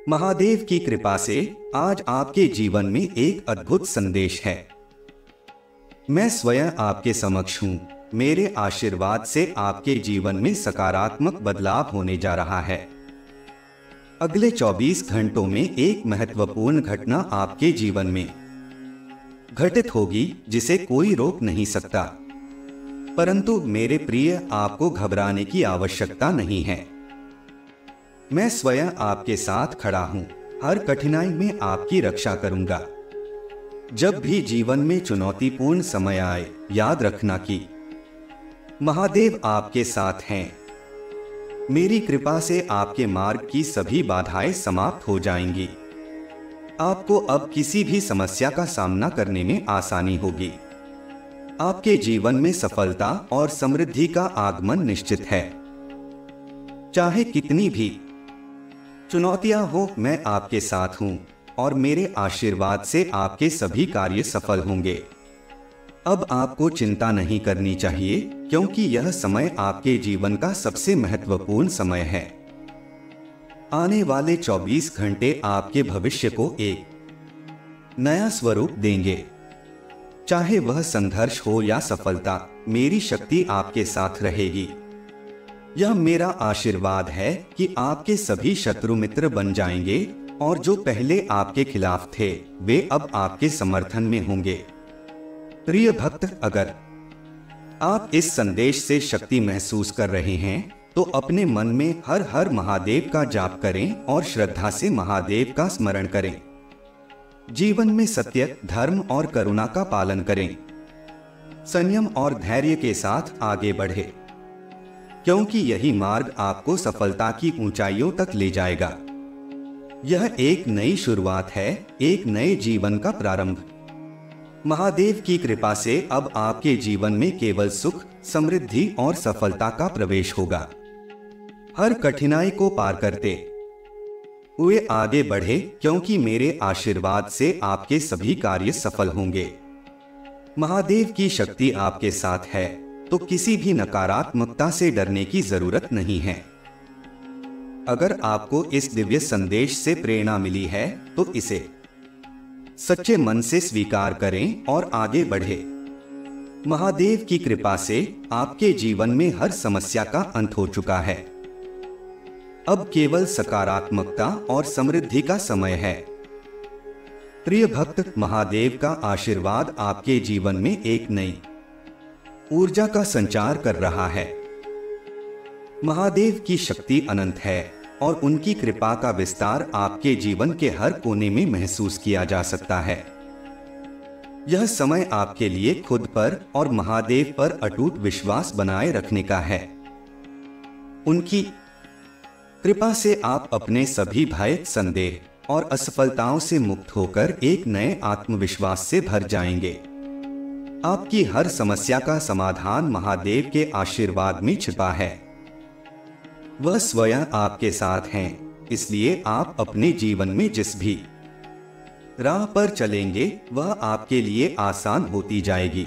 महादेव की कृपा से आज आपके जीवन में एक अद्भुत संदेश है। मैं स्वयं आपके समक्ष हूँ। मेरे आशीर्वाद से आपके जीवन में सकारात्मक बदलाव होने जा रहा है। अगले 24 घंटों में एक महत्वपूर्ण घटना आपके जीवन में घटित होगी जिसे कोई रोक नहीं सकता। परंतु मेरे प्रिय, आपको घबराने की आवश्यकता नहीं है। मैं स्वयं आपके साथ खड़ा हूं। हर कठिनाई में आपकी रक्षा करूंगा। जब भी जीवन में चुनौतीपूर्ण समय आए, याद रखना कि महादेव आपके साथ हैं। मेरी कृपा से आपके मार्ग की सभी बाधाएं समाप्त हो जाएंगी। आपको अब किसी भी समस्या का सामना करने में आसानी होगी। आपके जीवन में सफलता और समृद्धि का आगमन निश्चित है। चाहे कितनी भी चुनौतियां हो, मैं आपके साथ हूं और मेरे आशीर्वाद से आपके सभी कार्य सफल होंगे। अब आपको चिंता नहीं करनी चाहिए, क्योंकि यह समय आपके जीवन का सबसे महत्वपूर्ण समय है। आने वाले 24 घंटे आपके भविष्य को एक नया स्वरूप देंगे। चाहे वह संघर्ष हो या सफलता, मेरी शक्ति आपके साथ रहेगी। यह मेरा आशीर्वाद है कि आपके सभी शत्रु मित्र बन जाएंगे और जो पहले आपके खिलाफ थे, वे अब आपके समर्थन में होंगे। प्रिय भक्त, अगर आप इस संदेश से शक्ति महसूस कर रहे हैं, तो अपने मन में हर हर महादेव का जाप करें और श्रद्धा से महादेव का स्मरण करें। जीवन में सत्य, धर्म और करुणा का पालन करें। संयम और धैर्य के साथ आगे बढ़े, क्योंकि यही मार्ग आपको सफलता की ऊंचाइयों तक ले जाएगा। यह एक नई शुरुआत है, एक नए जीवन का प्रारंभ। महादेव की कृपा से अब आपके जीवन में केवल सुख, समृद्धि और सफलता का प्रवेश होगा। हर कठिनाई को पार करते हुए आगे बढ़े, क्योंकि मेरे आशीर्वाद से आपके सभी कार्य सफल होंगे। महादेव की शक्ति आपके साथ है, तो किसी भी नकारात्मकता से डरने की जरूरत नहीं है। अगर आपको इस दिव्य संदेश से प्रेरणा मिली है, तो इसे सच्चे मन से स्वीकार करें और आगे बढ़े। महादेव की कृपा से आपके जीवन में हर समस्या का अंत हो चुका है। अब केवल सकारात्मकता और समृद्धि का समय है। प्रिय भक्त, महादेव का आशीर्वाद आपके जीवन में एक नई ऊर्जा का संचार कर रहा है। महादेव की शक्ति अनंत है और उनकी कृपा का विस्तार आपके जीवन के हर कोने में महसूस किया जा सकता है। यह समय आपके लिए खुद पर और महादेव पर अटूट विश्वास बनाए रखने का है। उनकी कृपा से आप अपने सभी भय, संदेह और असफलताओं से मुक्त होकर एक नए आत्मविश्वास से भर जाएंगे। आपकी हर समस्या का समाधान महादेव के आशीर्वाद में छिपा है। वह स्वयं आपके साथ हैं, इसलिए आप अपने जीवन में जिस भी राह पर चलेंगे, वह आपके लिए आसान होती जाएगी।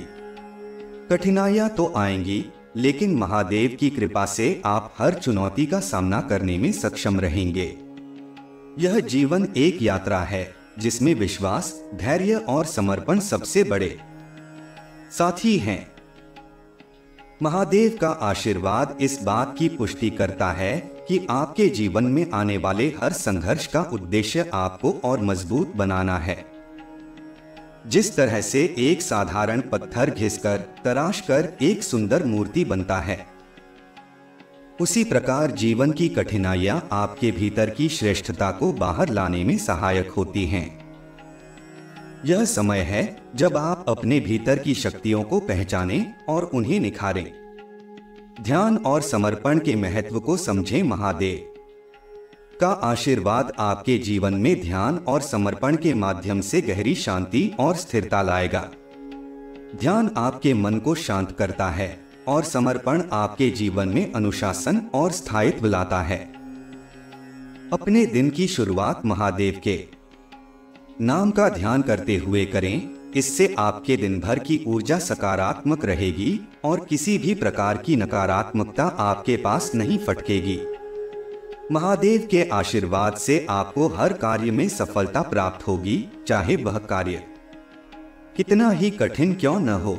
कठिनाइयां तो आएंगी, लेकिन महादेव की कृपा से आप हर चुनौती का सामना करने में सक्षम रहेंगे। यह जीवन एक यात्रा है, जिसमें विश्वास, धैर्य और समर्पण सबसे बड़े साथी हैं। महादेव का आशीर्वाद इस बात की पुष्टि करता है कि आपके जीवन में आने वाले हर संघर्ष का उद्देश्य आपको और मजबूत बनाना है। जिस तरह से एक साधारण पत्थर घिसकर तराशकर एक सुंदर मूर्ति बनता है, उसी प्रकार जीवन की कठिनाइयां आपके भीतर की श्रेष्ठता को बाहर लाने में सहायक होती हैं। यह समय है जब आप अपने भीतर की शक्तियों को पहचानें और उन्हें निखारें। ध्यान और समर्पण के महत्व को समझें। महादेव का आशीर्वाद आपके जीवन में ध्यान और समर्पण के माध्यम से गहरी शांति और स्थिरता लाएगा। ध्यान आपके मन को शांत करता है और समर्पण आपके जीवन में अनुशासन और स्थायित्व लाता है। अपने दिन की शुरुआत महादेव के नाम का ध्यान करते हुए करें। इससे आपके दिन भर की ऊर्जा सकारात्मक रहेगी और किसी भी प्रकार की नकारात्मकता आपके पास नहीं फटकेगी। महादेव के आशीर्वाद से आपको हर कार्य में सफलता प्राप्त होगी, चाहे वह कार्य कितना ही कठिन क्यों न हो।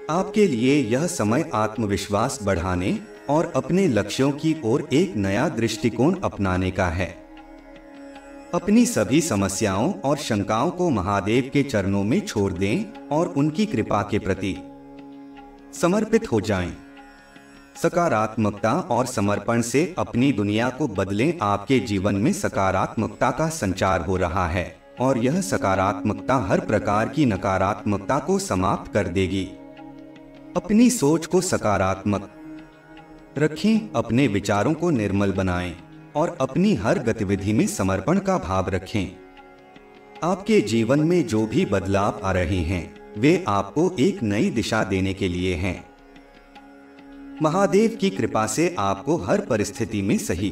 आपके लिए यह समय आत्मविश्वास बढ़ाने और अपने लक्ष्यों की ओर एक नया दृष्टिकोण अपनाने का है। अपनी सभी समस्याओं और शंकाओं को महादेव के चरणों में छोड़ दें और उनकी कृपा के प्रति समर्पित हो जाएं। सकारात्मकता और समर्पण से अपनी दुनिया को बदलें। आपके जीवन में सकारात्मकता का संचार हो रहा है और यह सकारात्मकता हर प्रकार की नकारात्मकता को समाप्त कर देगी। अपनी सोच को सकारात्मक रखें, अपने विचारों को निर्मल बनाएं और अपनी हर गतिविधि में समर्पण का भाव रखें। आपके जीवन में जो भी बदलाव आ रहे हैं वे आपको एक नई दिशा देने के लिए हैं। महादेव की कृपा से आपको हर परिस्थिति में सही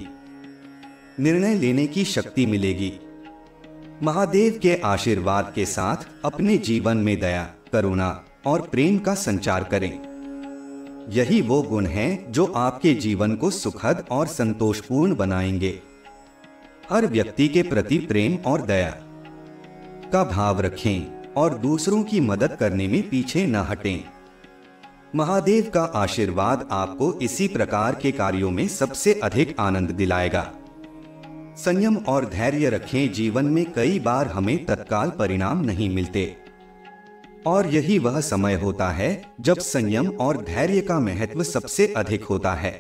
निर्णय लेने की शक्ति मिलेगी। महादेव के आशीर्वाद के साथ अपने जीवन में दया, करुणा और प्रेम का संचार करें। यही वो गुण हैं जो आपके जीवन को सुखद और संतोषपूर्ण बनाएंगे। हर व्यक्ति के प्रति प्रेम और दया का भाव रखें और दूसरों की मदद करने में पीछे न हटें। महादेव का आशीर्वाद आपको इसी प्रकार के कार्यों में सबसे अधिक आनंद दिलाएगा। संयम और धैर्य रखें। जीवन में कई बार हमें तत्काल परिणाम नहीं मिलते और यही वह समय होता है जब संयम और धैर्य का महत्व सबसे अधिक होता है।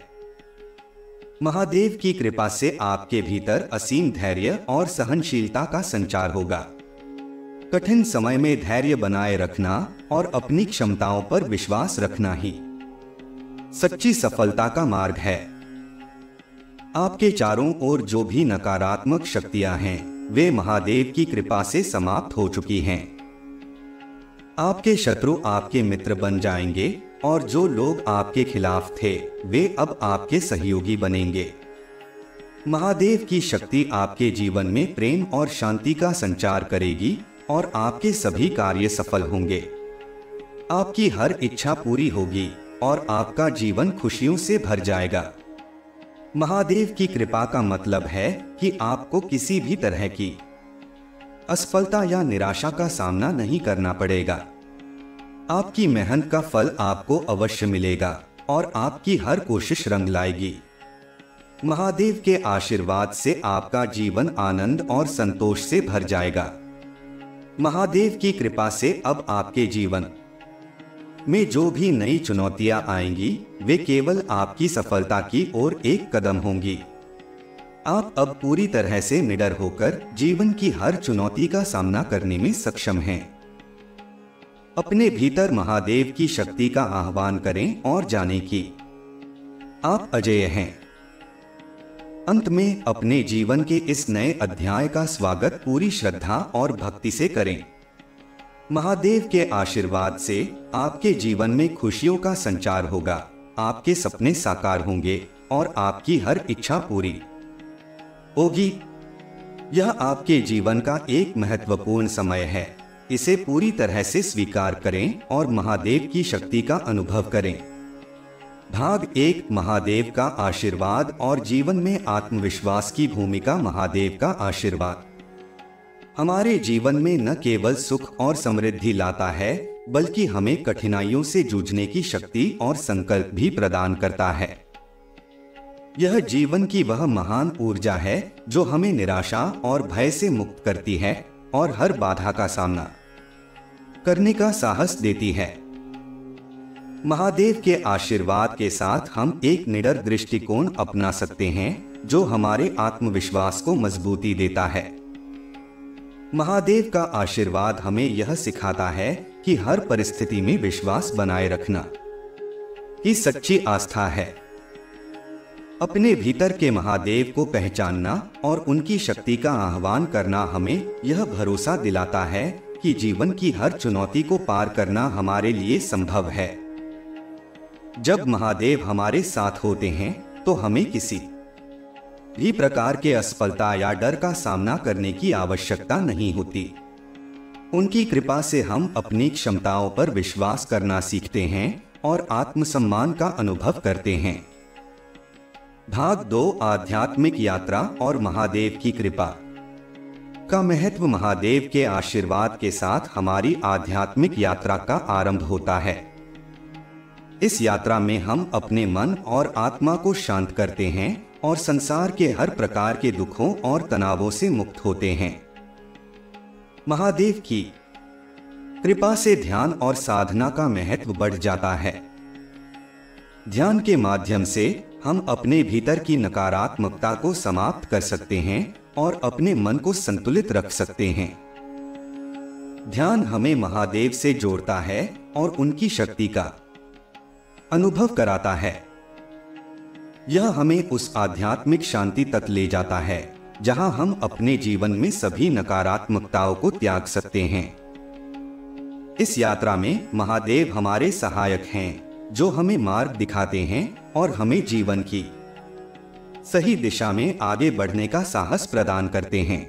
महादेव की कृपा से आपके भीतर असीम धैर्य और सहनशीलता का संचार होगा। कठिन समय में धैर्य बनाए रखना और अपनी क्षमताओं पर विश्वास रखना ही सच्ची सफलता का मार्ग है। आपके चारों ओर जो भी नकारात्मक शक्तियां हैं वे महादेव की कृपा से समाप्त हो चुकी हैं। आपके शत्रु आपके मित्र बन जाएंगे और जो लोग आपके खिलाफ थे वे अब आपके सहयोगी बनेंगे। महादेव की शक्ति आपके जीवन में प्रेम और शांति का संचार करेगी और आपके सभी कार्य सफल होंगे। आपकी हर इच्छा पूरी होगी और आपका जीवन खुशियों से भर जाएगा। महादेव की कृपा का मतलब है कि आपको किसी भी तरह की असफलता या निराशा का सामना नहीं करना पड़ेगा। आपकी मेहनत का फल आपको अवश्य मिलेगा और आपकी हर कोशिश रंग लाएगी। महादेव के आशीर्वाद से आपका जीवन आनंद और संतोष से भर जाएगा। महादेव की कृपा से अब आपके जीवन में जो भी नई चुनौतियां आएंगी वे केवल आपकी सफलता की ओर एक कदम होंगी। आप अब पूरी तरह से निडर होकर जीवन की हर चुनौती का सामना करने में सक्षम हैं। अपने भीतर महादेव की शक्ति का आह्वान करें और जानें कि आप अजेय हैं। अंत में अपने जीवन के इस नए अध्याय का स्वागत पूरी श्रद्धा और भक्ति से करें। महादेव के आशीर्वाद से आपके जीवन में खुशियों का संचार होगा, आपके सपने साकार होंगे और आपकी हर इच्छा पूरी होगी। यह आपके जीवन का एक महत्वपूर्ण समय है। इसे पूरी तरह से स्वीकार करें और महादेव की शक्ति का अनुभव करें। भाग 1, महादेव का आशीर्वाद और जीवन में आत्मविश्वास की भूमिका। महादेव का आशीर्वाद हमारे जीवन में न केवल सुख और समृद्धि लाता है बल्कि हमें कठिनाइयों से जूझने की शक्ति और संकल्प भी प्रदान करता है। यह जीवन की वह महान ऊर्जा है जो हमें निराशा और भय से मुक्त करती है और हर बाधा का सामना करने का साहस देती है। महादेव के आशीर्वाद के साथ हम एक निडर दृष्टिकोण अपना सकते हैं जो हमारे आत्मविश्वास को मजबूती देता है। महादेव का आशीर्वाद हमें यह सिखाता है कि हर परिस्थिति में विश्वास बनाए रखना ही सच्ची आस्था है। अपने भीतर के महादेव को पहचानना और उनकी शक्ति का आह्वान करना हमें यह भरोसा दिलाता है कि जीवन की हर चुनौती को पार करना हमारे लिए संभव है। जब महादेव हमारे साथ होते हैं तो हमें किसी भी प्रकार के असफलता या डर का सामना करने की आवश्यकता नहीं होती। उनकी कृपा से हम अपनी क्षमताओं पर विश्वास करना सीखते हैं और आत्मसम्मान का अनुभव करते हैं। भाग 2 आध्यात्मिक यात्रा और महादेव की कृपा का महत्व। महादेव के आशीर्वाद के साथ हमारी आध्यात्मिक यात्रा का आरंभ होता है। इस यात्रा में हम अपने मन और आत्मा को शांत करते हैं और संसार के हर प्रकार के दुखों और तनावों से मुक्त होते हैं। महादेव की कृपा से ध्यान और साधना का महत्व बढ़ जाता है। ध्यान के माध्यम से हम अपने भीतर की नकारात्मकता को समाप्त कर सकते हैं और अपने मन को संतुलित रख सकते हैं। ध्यान हमें महादेव से जोड़ता है और उनकी शक्ति का अनुभव कराता है। यह हमें उस आध्यात्मिक शांति तक ले जाता है जहां हम अपने जीवन में सभी नकारात्मकताओं को त्याग सकते हैं। इस यात्रा में महादेव हमारे सहायक हैं, जो हमें मार्ग दिखाते हैं और हमें जीवन की सही दिशा में आगे बढ़ने का साहस प्रदान करते हैं।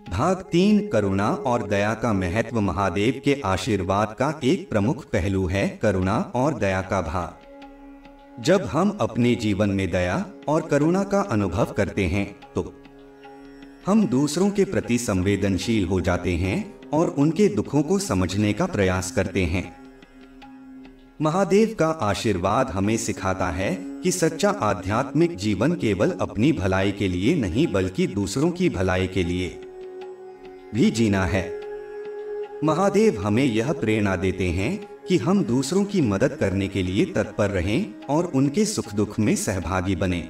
भाग 3 करुणा और दया का महत्व। महादेव के आशीर्वाद का एक प्रमुख पहलू है करुणा और दया का भाव। जब हम अपने जीवन में दया और करुणा का अनुभव करते हैं तो हम दूसरों के प्रति संवेदनशील हो जाते हैं और उनके दुखों को समझने का प्रयास करते हैं। महादेव का आशीर्वाद हमें सिखाता है कि सच्चा आध्यात्मिक जीवन केवल अपनी भलाई के लिए नहीं बल्कि दूसरों की भलाई के लिए भी जीना है। महादेव हमें यह प्रेरणा देते हैं कि हम दूसरों की मदद करने के लिए तत्पर रहें और उनके सुख दुख में सहभागी बनें।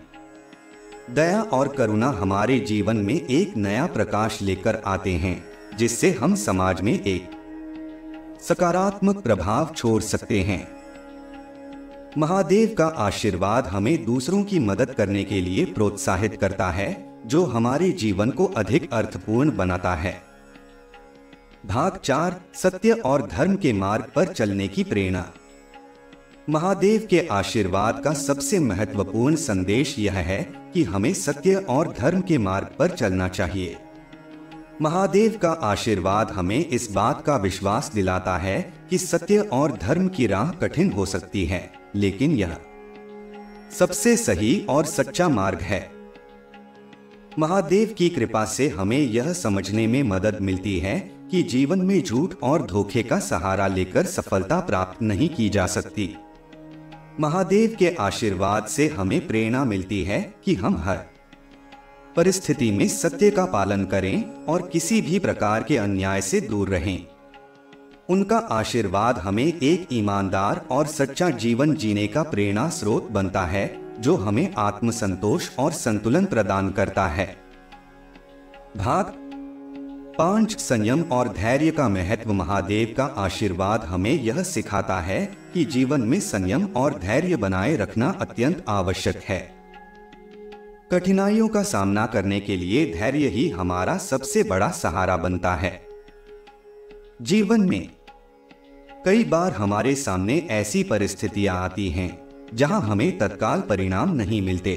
दया और करुणा हमारे जीवन में एक नया प्रकाश लेकर आते हैं, जिससे हम समाज में एक सकारात्मक प्रभाव छोड़ सकते हैं। महादेव का आशीर्वाद हमें दूसरों की मदद करने के लिए प्रोत्साहित करता है, जो हमारे जीवन को अधिक अर्थपूर्ण बनाता है। भाग 4 सत्य और धर्म के मार्ग पर चलने की प्रेरणा। महादेव के आशीर्वाद का सबसे महत्वपूर्ण संदेश यह है कि हमें सत्य और धर्म के मार्ग पर चलना चाहिए। महादेव का आशीर्वाद हमें इस बात का विश्वास दिलाता है कि सत्य और धर्म की राह कठिन हो सकती है, लेकिन यह सबसे सही और सच्चा मार्ग है। महादेव की कृपा से हमें यह समझने में मदद मिलती है कि जीवन में झूठ और धोखे का सहारा लेकर सफलता प्राप्त नहीं की जा सकती। महादेव के आशीर्वाद से हमें प्रेरणा मिलती है कि हम हर परिस्थिति में सत्य का पालन करें और किसी भी प्रकार के अन्याय से दूर रहें। उनका आशीर्वाद हमें एक ईमानदार और सच्चा जीवन जीने का प्रेरणा स्रोत बनता है, जो हमें आत्मसंतोष और संतुलन प्रदान करता है। भाग 5 संयम और धैर्य का महत्व। महादेव का आशीर्वाद हमें यह सिखाता है कि जीवन में संयम और धैर्य बनाए रखना अत्यंत आवश्यक है। कठिनाइयों का सामना करने के लिए धैर्य ही हमारा सबसे बड़ा सहारा बनता है। जीवन में कई बार हमारे सामने ऐसी परिस्थितियां आती हैं जहां हमें तत्काल परिणाम नहीं मिलते।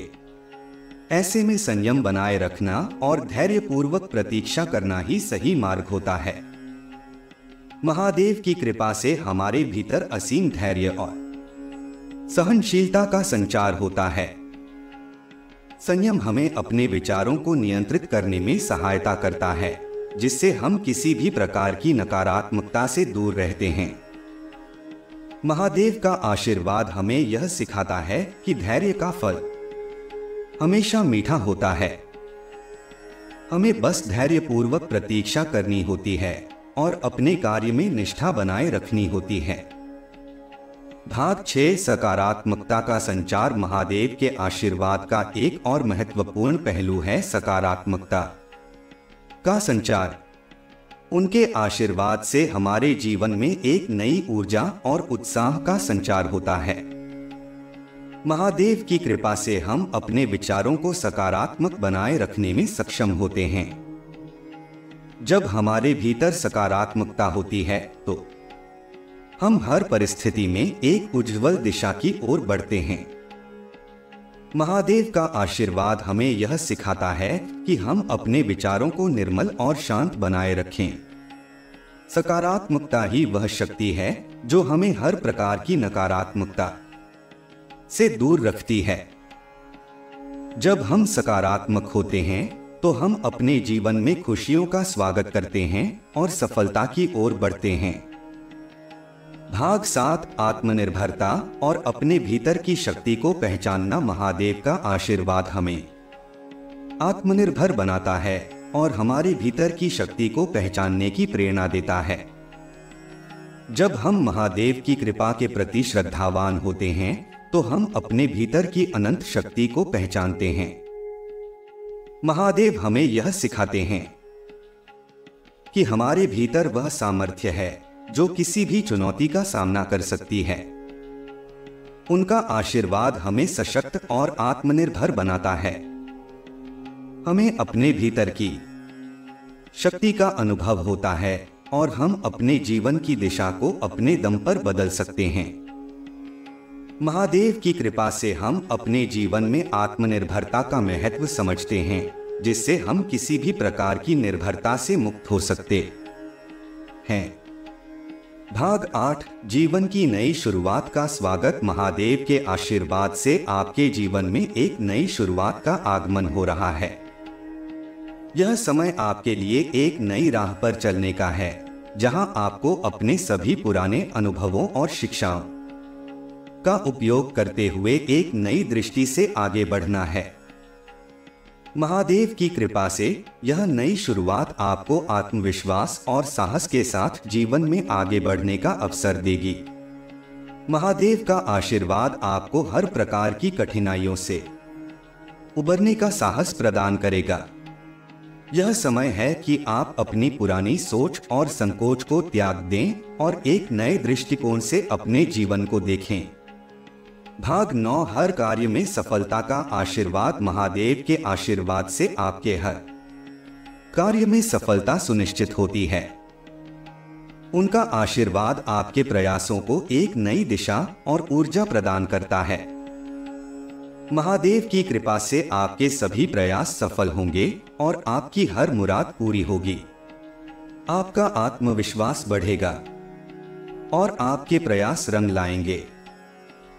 ऐसे में संयम बनाए रखना और धैर्यपूर्वक प्रतीक्षा करना ही सही मार्ग होता है। महादेव की कृपा से हमारे भीतर असीम धैर्य और सहनशीलता का संचार होता है। संयम हमें अपने विचारों को नियंत्रित करने में सहायता करता है, जिससे हम किसी भी प्रकार की नकारात्मकता से दूर रहते हैं। महादेव का आशीर्वाद हमें यह सिखाता है कि धैर्य का फल हमेशा मीठा होता है। हमें बस धैर्यपूर्वक प्रतीक्षा करनी होती है और अपने कार्य में निष्ठा बनाए रखनी होती है। भाग 6 सकारात्मकता का संचार। महादेव के आशीर्वाद का एक और महत्वपूर्ण पहलू है सकारात्मकता का संचार। उनके आशीर्वाद से हमारे जीवन में एक नई ऊर्जा और उत्साह का संचार होता है। महादेव की कृपा से हम अपने विचारों को सकारात्मक बनाए रखने में सक्षम होते हैं। जब हमारे भीतर सकारात्मकता होती है तो हम हर परिस्थिति में एक उज्जवल दिशा की ओर बढ़ते हैं। महादेव का आशीर्वाद हमें यह सिखाता है कि हम अपने विचारों को निर्मल और शांत बनाए रखें। सकारात्मकता ही वह शक्ति है जो हमें हर प्रकार की नकारात्मकता से दूर रखती है। जब हम सकारात्मक होते हैं तो हम अपने जीवन में खुशियों का स्वागत करते हैं और सफलता की ओर बढ़ते हैं। भाग 7 आत्मनिर्भरता और अपने भीतर की शक्ति को पहचानना। महादेव का आशीर्वाद हमें आत्मनिर्भर बनाता है और हमारे भीतर की शक्ति को पहचानने की प्रेरणा देता है। जब हम महादेव की कृपा के प्रति श्रद्धावान होते हैं तो हम अपने भीतर की अनंत शक्ति को पहचानते हैं। महादेव हमें यह सिखाते हैं कि हमारे भीतर वह सामर्थ्य है जो किसी भी चुनौती का सामना कर सकती है। उनका आशीर्वाद हमें सशक्त और आत्मनिर्भर बनाता है। हमें अपने भीतर की शक्ति का अनुभव होता है और हम अपने जीवन की दिशा को अपने दम पर बदल सकते हैं। महादेव की कृपा से हम अपने जीवन में आत्मनिर्भरता का महत्व समझते हैं, जिससे हम किसी भी प्रकार की निर्भरता से मुक्त हो सकते हैं। भाग 8 जीवन की नई शुरुआत का स्वागत। महादेव के आशीर्वाद से आपके जीवन में एक नई शुरुआत का आगमन हो रहा है। यह समय आपके लिए एक नई राह पर चलने का है, जहां आपको अपने सभी पुराने अनुभवों और शिक्षाओं का उपयोग करते हुए एक नई दृष्टि से आगे बढ़ना है। महादेव की कृपा से यह नई शुरुआत आपको आत्मविश्वास और साहस के साथ जीवन में आगे बढ़ने का अवसर देगी। महादेव का आशीर्वाद आपको हर प्रकार की कठिनाइयों से उबरने का साहस प्रदान करेगा। यह समय है कि आप अपनी पुरानी सोच और संकोच को त्याग दें और एक नए दृष्टिकोण से अपने जीवन को देखें। भाग 9 हर कार्य में सफलता का आशीर्वाद। महादेव के आशीर्वाद से आपके हर कार्य में सफलता सुनिश्चित होती है। उनका आशीर्वाद आपके प्रयासों को एक नई दिशा और ऊर्जा प्रदान करता है। महादेव की कृपा से आपके सभी प्रयास सफल होंगे और आपकी हर मुराद पूरी होगी। आपका आत्मविश्वास बढ़ेगा और आपके प्रयास रंग लाएंगे।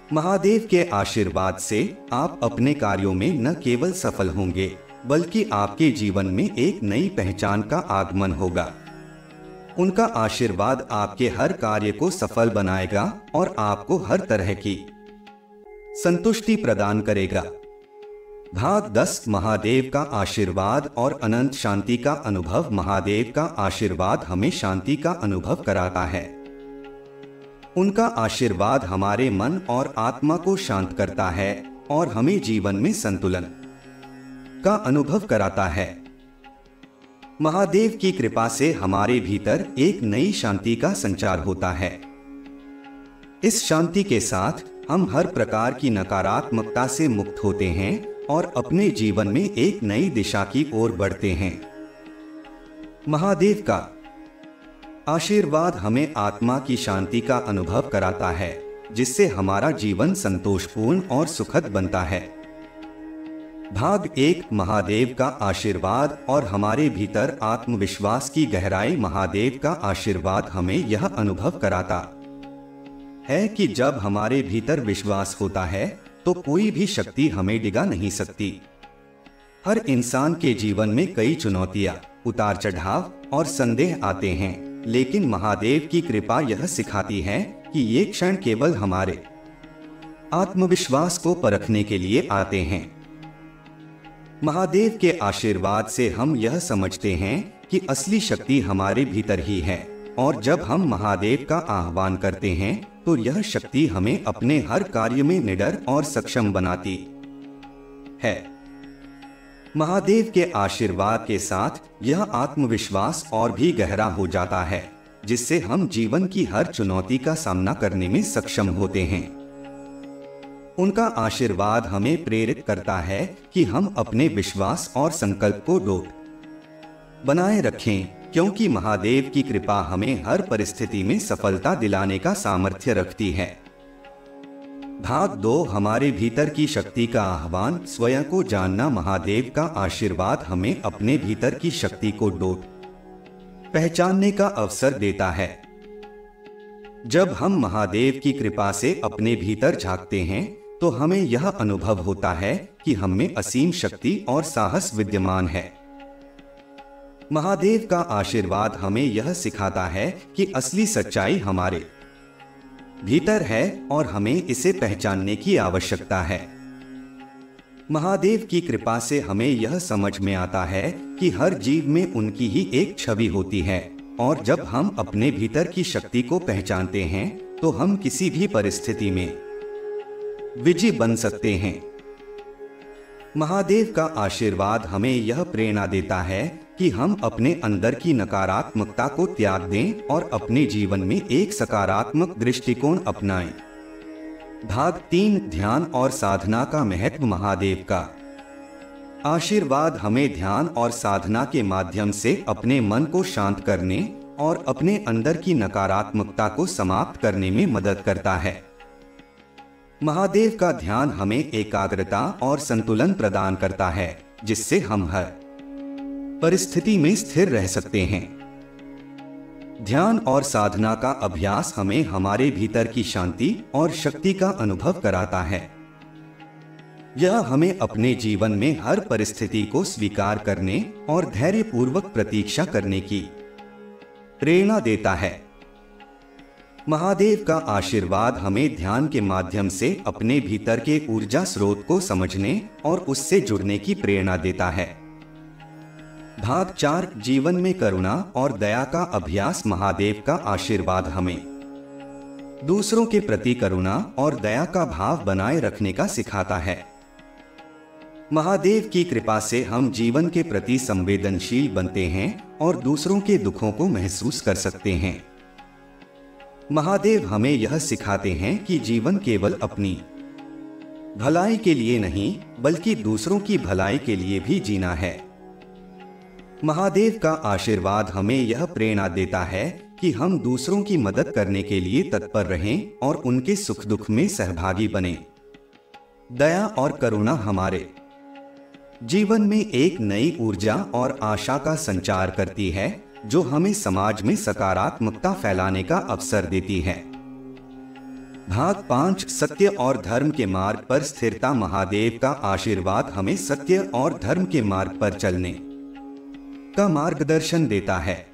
महादेव के आशीर्वाद से आप अपने कार्यों में न केवल सफल होंगे, बल्कि आपके जीवन में एक नई पहचान का आगमन होगा। उनका आशीर्वाद आपके हर कार्य को सफल बनाएगा और आपको हर तरह की संतुष्टि प्रदान करेगा। भाग 10 महादेव का आशीर्वाद और अनंत शांति का अनुभव। महादेव का आशीर्वाद हमें शांति का अनुभव कराता है। उनका आशीर्वाद हमारे मन और आत्मा को शांत करता है और हमें जीवन में संतुलन का अनुभव कराता है। महादेव की कृपा से हमारे भीतर एक नई शांति का संचार होता है। इस शांति के साथ हम हर प्रकार की नकारात्मकता से मुक्त होते हैं और अपने जीवन में एक नई दिशा की ओर बढ़ते हैं। महादेव का आशीर्वाद हमें आत्मा की शांति का अनुभव कराता है, जिससे हमारा जीवन संतोषपूर्ण और सुखद बनता है। भाग 1 महादेव का आशीर्वाद और हमारे भीतर आत्मविश्वास की गहराई। महादेव का आशीर्वाद हमें यह अनुभव कराता है कि जब हमारे भीतर विश्वास होता है तो कोई भी शक्ति हमें डिगा नहीं सकती। हर इंसान के जीवन में कई चुनौतियां, उतार चढ़ाव और संदेह आते हैं, लेकिन महादेव की कृपा यह सिखाती है कि ये क्षण केवल हमारे आत्मविश्वास को परखने के लिए आते हैं। महादेव के आशीर्वाद से हम यह समझते हैं कि असली शक्ति हमारे भीतर ही है, और जब हम महादेव का आह्वान करते हैं तो यह शक्ति हमें अपने हर कार्य में निडर और सक्षम बनाती है। महादेव के आशीर्वाद के साथ यह आत्मविश्वास और भी गहरा हो जाता है, जिससे हम जीवन की हर चुनौती का सामना करने में सक्षम होते हैं। उनका आशीर्वाद हमें प्रेरित करता है कि हम अपने विश्वास और संकल्प को अटूट बनाए रखें, क्योंकि महादेव की कृपा हमें हर परिस्थिति में सफलता दिलाने का सामर्थ्य रखती है। भाग 2 हमारे भीतर की शक्ति का आह्वान। स्वयं को जानना। महादेव का आशीर्वाद हमें अपने भीतर की शक्ति को पहचानने का अवसर देता है। जब हम महादेव की कृपा से अपने भीतर झांकते हैं तो हमें यह अनुभव होता है कि हम में असीम शक्ति और साहस विद्यमान है। महादेव का आशीर्वाद हमें यह सिखाता है कि असली सच्चाई हमारे भीतर है और हमें इसे पहचानने की आवश्यकता है। महादेव की कृपा से हमें यह समझ में आता है कि हर जीव में उनकी ही एक छवि होती है, और जब हम अपने भीतर की शक्ति को पहचानते हैं तो हम किसी भी परिस्थिति में विजयी बन सकते हैं। महादेव का आशीर्वाद हमें यह प्रेरणा देता है कि हम अपने अंदर की नकारात्मकता को त्याग दें और अपने जीवन में एक सकारात्मक दृष्टिकोण अपनाएं। भाग 3 ध्यान और साधना का महत्व। महादेव का आशीर्वाद हमें ध्यान और साधना के माध्यम से अपने मन को शांत करने और अपने अंदर की नकारात्मकता को समाप्त करने में मदद करता है। महादेव का ध्यान हमें एकाग्रता और संतुलन प्रदान करता है, जिससे हम हर परिस्थिति में स्थिर रह सकते हैं। ध्यान और साधना का अभ्यास हमें हमारे भीतर की शांति और शक्ति का अनुभव कराता है। यह हमें अपने जीवन में हर परिस्थिति को स्वीकार करने और धैर्यपूर्वक प्रतीक्षा करने की प्रेरणा देता है। महादेव का आशीर्वाद हमें ध्यान के माध्यम से अपने भीतर के ऊर्जा स्रोत को समझने और उससे जुड़ने की प्रेरणा देता है। भाग 4 जीवन में करुणा और दया का अभ्यास। महादेव का आशीर्वाद हमें दूसरों के प्रति करुणा और दया का भाव बनाए रखने का सिखाता है। महादेव की कृपा से हम जीवन के प्रति संवेदनशील बनते हैं और दूसरों के दुखों को महसूस कर सकते हैं। महादेव हमें यह सिखाते हैं कि जीवन केवल अपनी भलाई के लिए नहीं, बल्कि दूसरों की भलाई के लिए भी जीना है। महादेव का आशीर्वाद हमें यह प्रेरणा देता है कि हम दूसरों की मदद करने के लिए तत्पर रहें और उनके सुख दुख में सहभागी बनें। दया और करुणा हमारे जीवन में एक नई ऊर्जा और आशा का संचार करती है, जो हमें समाज में सकारात्मकता फैलाने का अवसर देती है। भाग 5 सत्य और धर्म के मार्ग पर स्थिरता। महादेव का आशीर्वाद हमें सत्य और धर्म के मार्ग पर चलने का मार्गदर्शन देता है।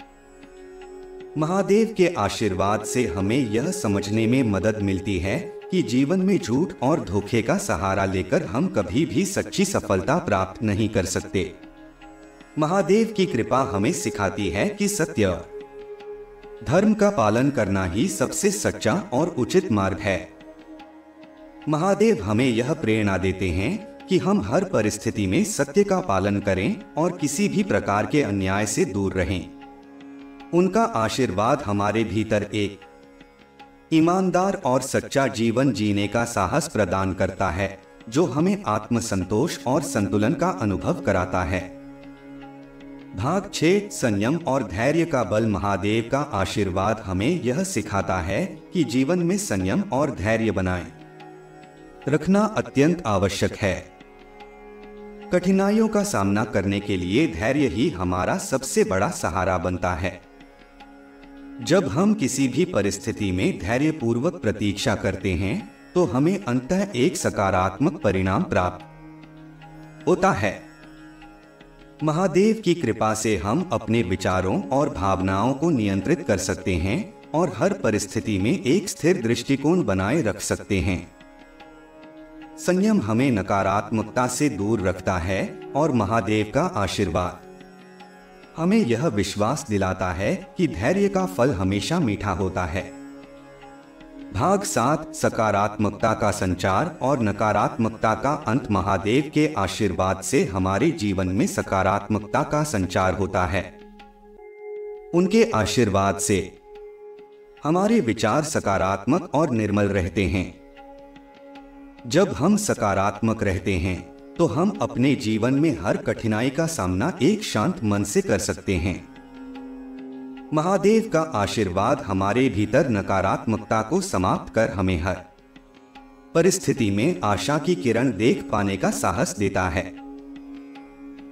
महादेव के आशीर्वाद से हमें यह समझने में मदद मिलती है कि जीवन में झूठ और धोखे का सहारा लेकर हम कभी भी सच्ची सफलता प्राप्त नहीं कर सकते। महादेव की कृपा हमें सिखाती है कि सत्य धर्म का पालन करना ही सबसे सच्चा और उचित मार्ग है। महादेव हमें यह प्रेरणा देते हैं कि हम हर परिस्थिति में सत्य का पालन करें और किसी भी प्रकार के अन्याय से दूर रहें। उनका आशीर्वाद हमारे भीतर एक ईमानदार और सच्चा जीवन जीने का साहस प्रदान करता है, जो हमें आत्मसंतोष और संतुलन का अनुभव कराता है। भाग 6 संयम और धैर्य का बल। महादेव का आशीर्वाद हमें यह सिखाता है कि जीवन में संयम और धैर्य बनाए रखना अत्यंत आवश्यक है। कठिनाइयों का सामना करने के लिए धैर्य ही हमारा सबसे बड़ा सहारा बनता है। जब हम किसी भी परिस्थिति में धैर्यपूर्वक प्रतीक्षा करते हैं, तो हमें अंततः एक सकारात्मक परिणाम प्राप्त होता है। महादेव की कृपा से हम अपने विचारों और भावनाओं को नियंत्रित कर सकते हैं और हर परिस्थिति में एक स्थिर दृष्टिकोण बनाए रख सकते हैं। संयम हमें नकारात्मकता से दूर रखता है और महादेव का आशीर्वाद हमें यह विश्वास दिलाता है कि धैर्य का फल हमेशा मीठा होता है। भाग 7 सकारात्मकता का संचार और नकारात्मकता का अंत। महादेव के आशीर्वाद से हमारे जीवन में सकारात्मकता का संचार होता है। उनके आशीर्वाद से हमारे विचार सकारात्मक और निर्मल रहते हैं। जब हम सकारात्मक रहते हैं, तो हम अपने जीवन में हर कठिनाई का सामना एक शांत मन से कर सकते हैं। महादेव का आशीर्वाद हमारे भीतर नकारात्मकता को समाप्त कर हमें हर परिस्थिति में आशा की किरण देख पाने का साहस देता है।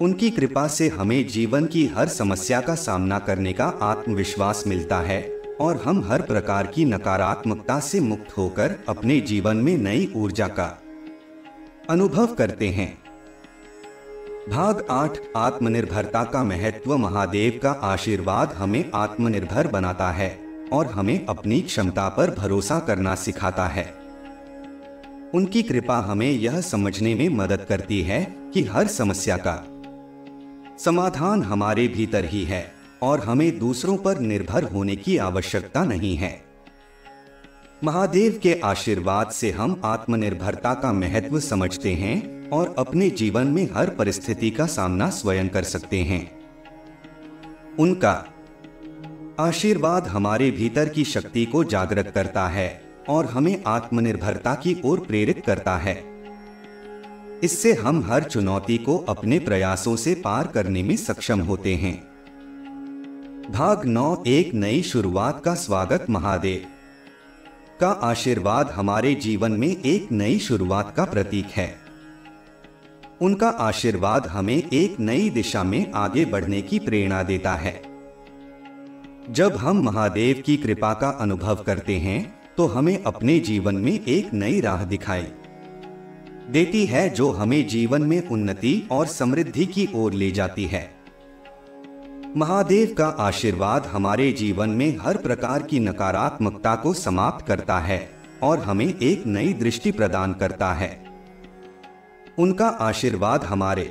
उनकी कृपा से हमें जीवन की हर समस्या का सामना करने का आत्मविश्वास मिलता है और हम हर प्रकार की नकारात्मकता से मुक्त होकर अपने जीवन में नई ऊर्जा का अनुभव करते हैं। भाग 8 आत्मनिर्भरता का महत्व। महादेव का आशीर्वाद हमें आत्मनिर्भर बनाता है और हमें अपनी क्षमता पर भरोसा करना सिखाता है। उनकी कृपा हमें यह समझने में मदद करती है कि हर समस्या का समाधान हमारे भीतर ही है और हमें दूसरों पर निर्भर होने की आवश्यकता नहीं है। महादेव के आशीर्वाद से हम आत्मनिर्भरता का महत्व समझते हैं और अपने जीवन में हर परिस्थिति का सामना स्वयं कर सकते हैं। उनका आशीर्वाद हमारे भीतर की शक्ति को जागृत करता है और हमें आत्मनिर्भरता की ओर प्रेरित करता है। इससे हम हर चुनौती को अपने प्रयासों से पार करने में सक्षम होते हैं। भाग 9 एक नई शुरुआत का स्वागत। महादेव का आशीर्वाद हमारे जीवन में एक नई शुरुआत का प्रतीक है। उनका आशीर्वाद हमें एक नई दिशा में आगे बढ़ने की प्रेरणा देता है। जब हम महादेव की कृपा का अनुभव करते हैं तो हमें अपने जीवन में एक नई राह दिखाई देती है, जो हमें जीवन में उन्नति और समृद्धि की ओर ले जाती है। महादेव का आशीर्वाद हमारे जीवन में हर प्रकार की नकारात्मकता को समाप्त करता है और हमें एक नई दृष्टि प्रदान करता है। उनका आशीर्वाद हमारे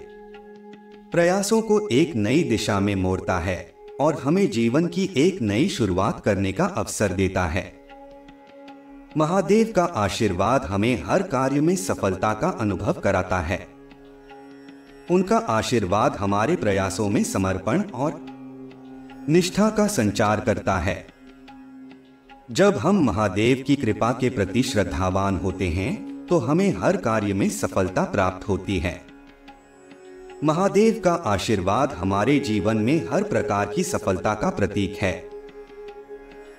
प्रयासों को एक नई दिशा में मोड़ता है और हमें जीवन की एक नई शुरुआत करने का अवसर देता है। महादेव का आशीर्वाद हमें हर कार्य में सफलता का अनुभव कराता है। उनका आशीर्वाद हमारे प्रयासों में समर्पण और निष्ठा का संचार करता है। जब हम महादेव की कृपा के प्रति श्रद्धावान होते हैं तो हमें हर कार्य में सफलता प्राप्त होती है। महादेव का आशीर्वाद हमारे जीवन में हर प्रकार की सफलता का प्रतीक है।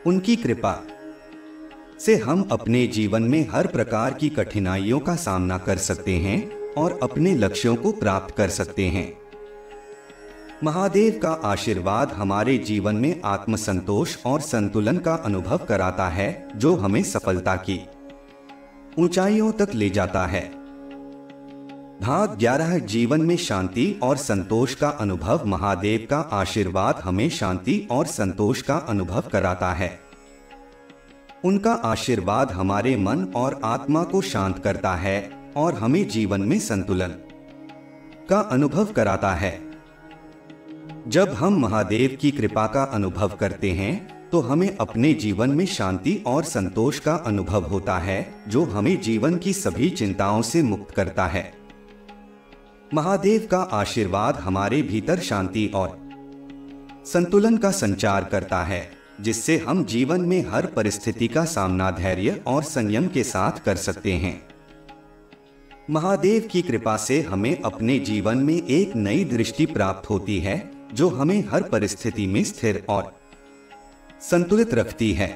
उनकी कृपा से हम अपने जीवन में हर प्रकार की कठिनाइयों का सामना कर सकते हैं और अपने लक्ष्यों को प्राप्त कर सकते हैं। महादेव का आशीर्वाद हमारे जीवन में आत्मसंतोष और संतुलन का अनुभव कराता है, जो हमें सफलता की ऊंचाइयों तक ले जाता है। भाग 11 जीवन में शांति और संतोष का अनुभव। महादेव का आशीर्वाद हमें शांति और संतोष का अनुभव कराता है। उनका आशीर्वाद हमारे मन और आत्मा को शांत करता है और हमें जीवन में संतुलन का अनुभव कराता है। जब हम महादेव की कृपा का अनुभव करते हैं तो हमें अपने जीवन में शांति और संतोष का अनुभव होता है, जो हमें जीवन की सभी चिंताओं से मुक्त करता है। महादेव का आशीर्वाद हमारे भीतर शांति और संतुलन का संचार करता है, जिससे हम जीवन में हर परिस्थिति का सामना धैर्य और संयम के साथ कर सकते हैं। महादेव की कृपा से हमें अपने जीवन में एक नई दृष्टि प्राप्त होती है, जो हमें हर परिस्थिति में स्थिर और संतुलित रखती है।